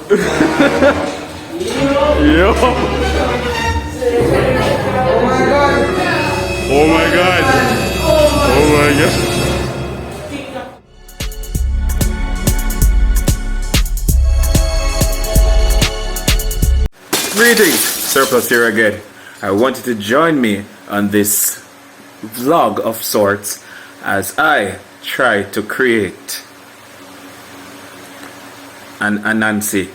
Yo. Oh my god. Oh my god. Greetings, SirPlus here again. I want you to join me on this vlog of sorts as I try to create an Anansi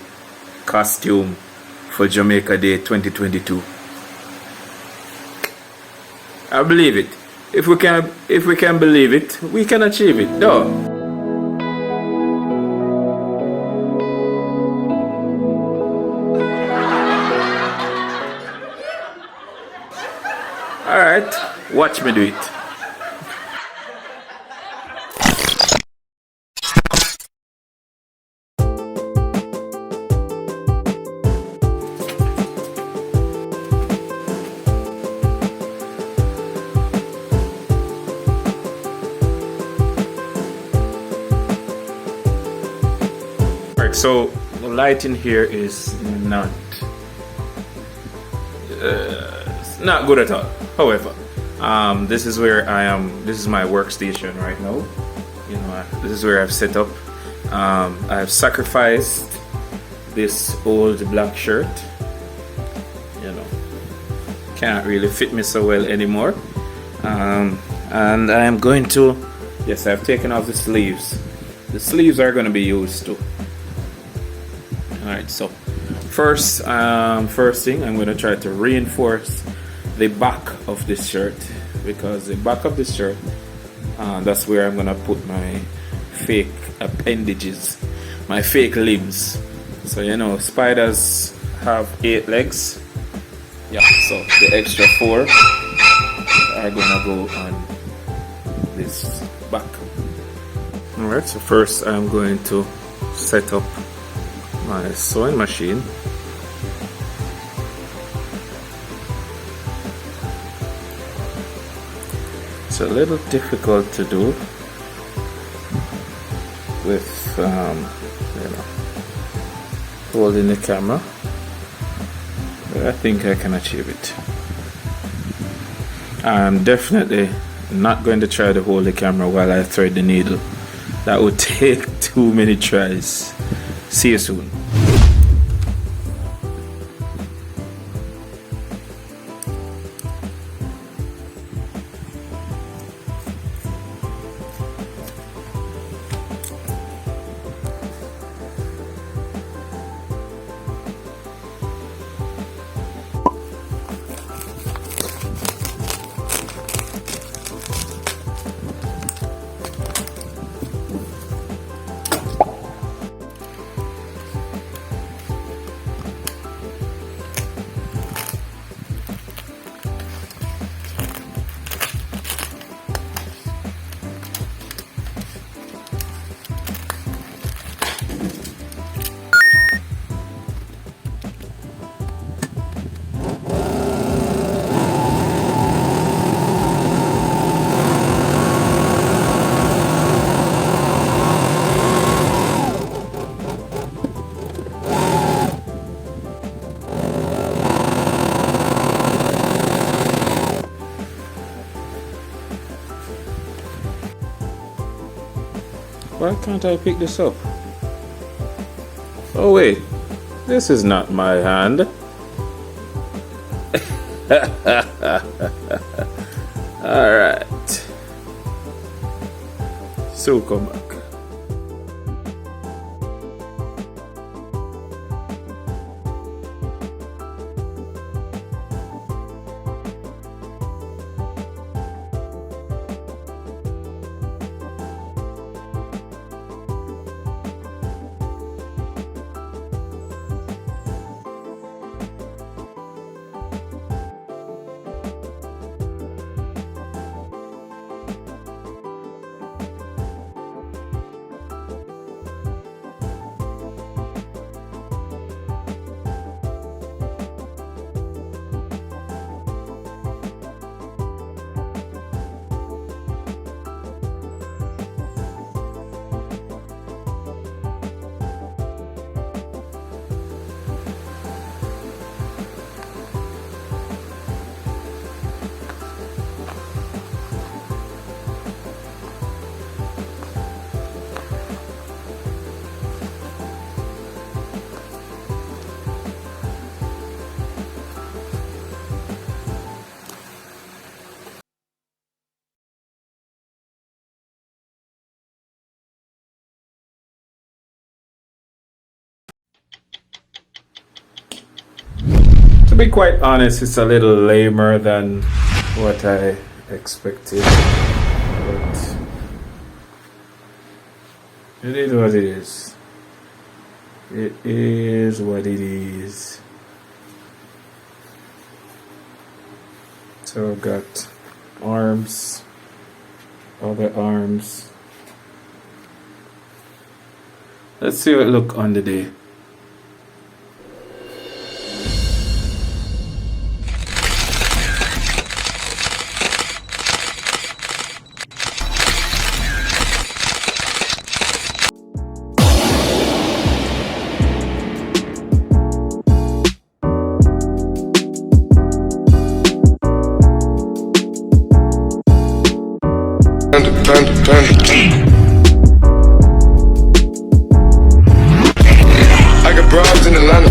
costume for Jamaica Day 2022. I believe it. If we can believe it, we can achieve it. No. Alright, watch me do it. Alright, so the lighting here is not good at all. However, this is where I am. This is my workstation right now. You know, this is where I've set up. I've sacrificed this old black shirt. You know, can't really fit me so well anymore. And I am going to. Yes, I've taken off the sleeves. The sleeves are going to be used too. All right, so first thing, I'm going to try to reinforce the back of this shirt, because the back of this shirt, that's where I'm gonna put my fake appendages, my fake limbs. So you know, spiders have 8 legs. Yeah, so the extra 4 are gonna go on this back. Alright, so first I'm going to set up my sewing machine. It's a little difficult to do with you know, holding the camera, but I think I can achieve it. I'm definitely not going to try to hold the camera while I thread the needle. That would take too many tries. See you soon. Why can't I pick this up? Oh wait, this is not my hand. Alright. So come back. be quite honest, it's a little lamer than what I expected. But it is what it is. It is what it is. So I've got arms, other arms. Let's see how it look on the day. I got broads in Atlanta.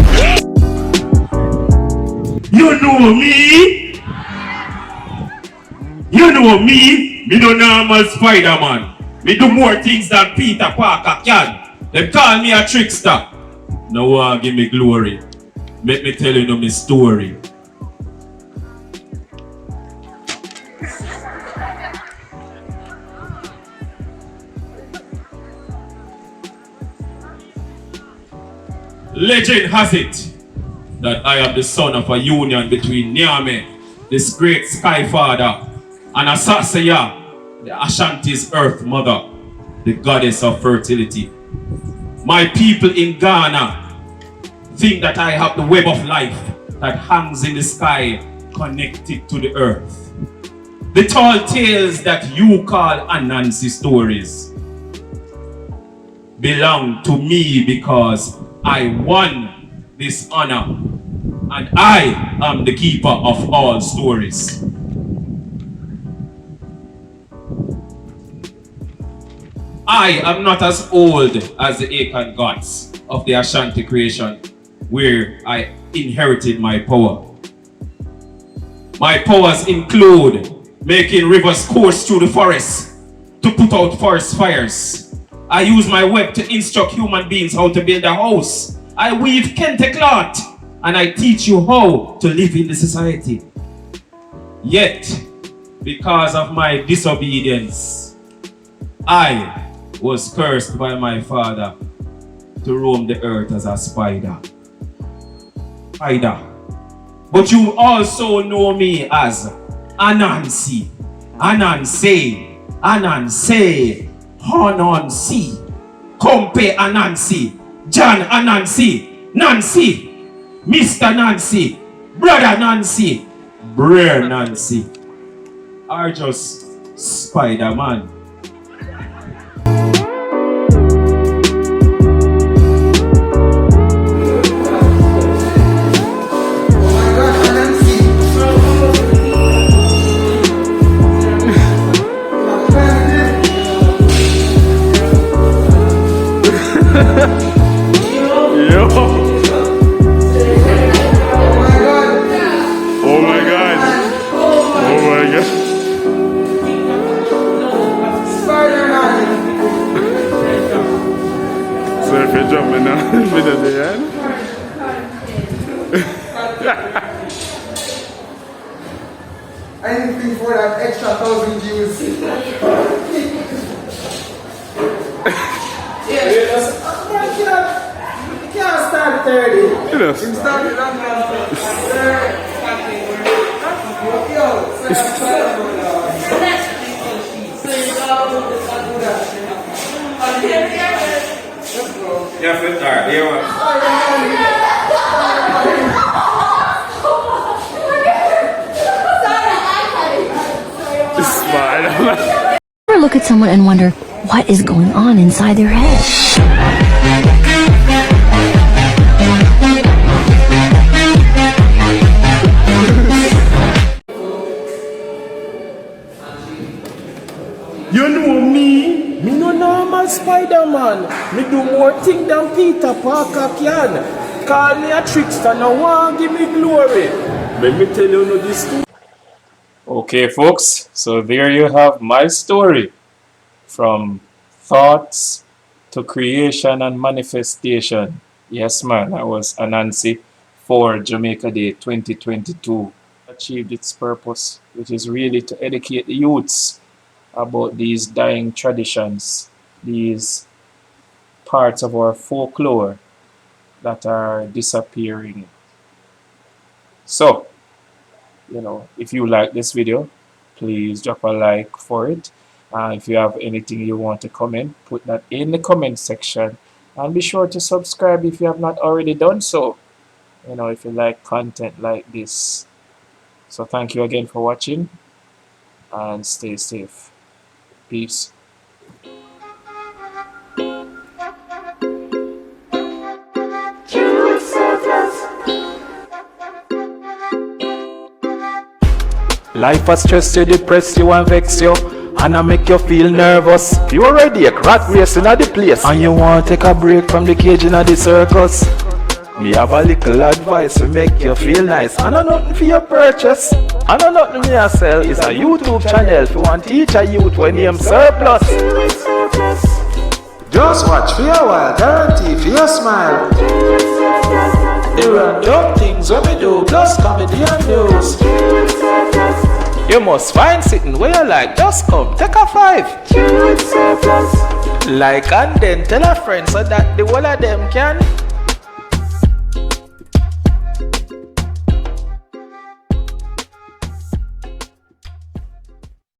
You know me? You know me? Me no normal Spider-Man. Me do more things than Peter Parker can. They call me a trickster. Now give me glory. Let me tell you my story. Legend has it that I am the son of a union between Nyame, this great sky father, and Asasaya, the Ashanti's earth mother, the goddess of fertility. My people in Ghana think that I have the web of life that hangs in the sky connected to the earth. The tall tales that you call Anansi stories belong to me because I won this honor, and I am the keeper of all stories. I am not as old as the Akan gods of the Ashanti creation, where I inherited my power. My powers include making rivers course through the forest to put out forest fires. I use my web to instruct human beings how to build a house. I weave kente cloth, and I teach you how to live in the society. Yet, because of my disobedience, I was cursed by my father to roam the earth as a spider. But you also know me as Anansi, Anansi, Anansi, Hononsi, Kompe Anansi, John Anansi, Nancy, Mr. Nancy, Brother Nancy, Brer Nancy, or just Spider-Man. Anything for that extra 1,000 views. You can't start 30. You started on Yeah, for start. Here one. Ever look at someone and wonder what is going on inside their head? You know me? Me no normal Spider-Man. Me do more things than Peter Parker can. Call me a trickster, now want give me glory. Let me tell you this too. Okay, folks, so there you have my story from thoughts to creation and manifestation. Yes, man, I was Anansi for Jamaica Day 2022 achieved its purpose, which is really to educate the youths about these dying traditions, these parts of our folklore that are disappearing. So, if you like this video, please drop a like for it. If you have anything you want to comment, put that in the comment section. And be sure to subscribe if you have not already done so, if you like content like this. So thank you again for watching, and stay safe. Peace. Life has stressed you, depressed you and vex you, and I make you feel nervous. You already a rat racing at the place, and you want to take a break from the cage in the circus. Me have a little advice to make you feel nice. I know nothing for your purchase, I know nothing me I sell. It's a YouTube channel if you want to teach a youth when name SirPlus. Just watch for a while, guarantee for your smile. The random things when we do, plus comedy and news. You must find sitting where you like, just come, take a 5. Like and then tell a friend so that the whole of them can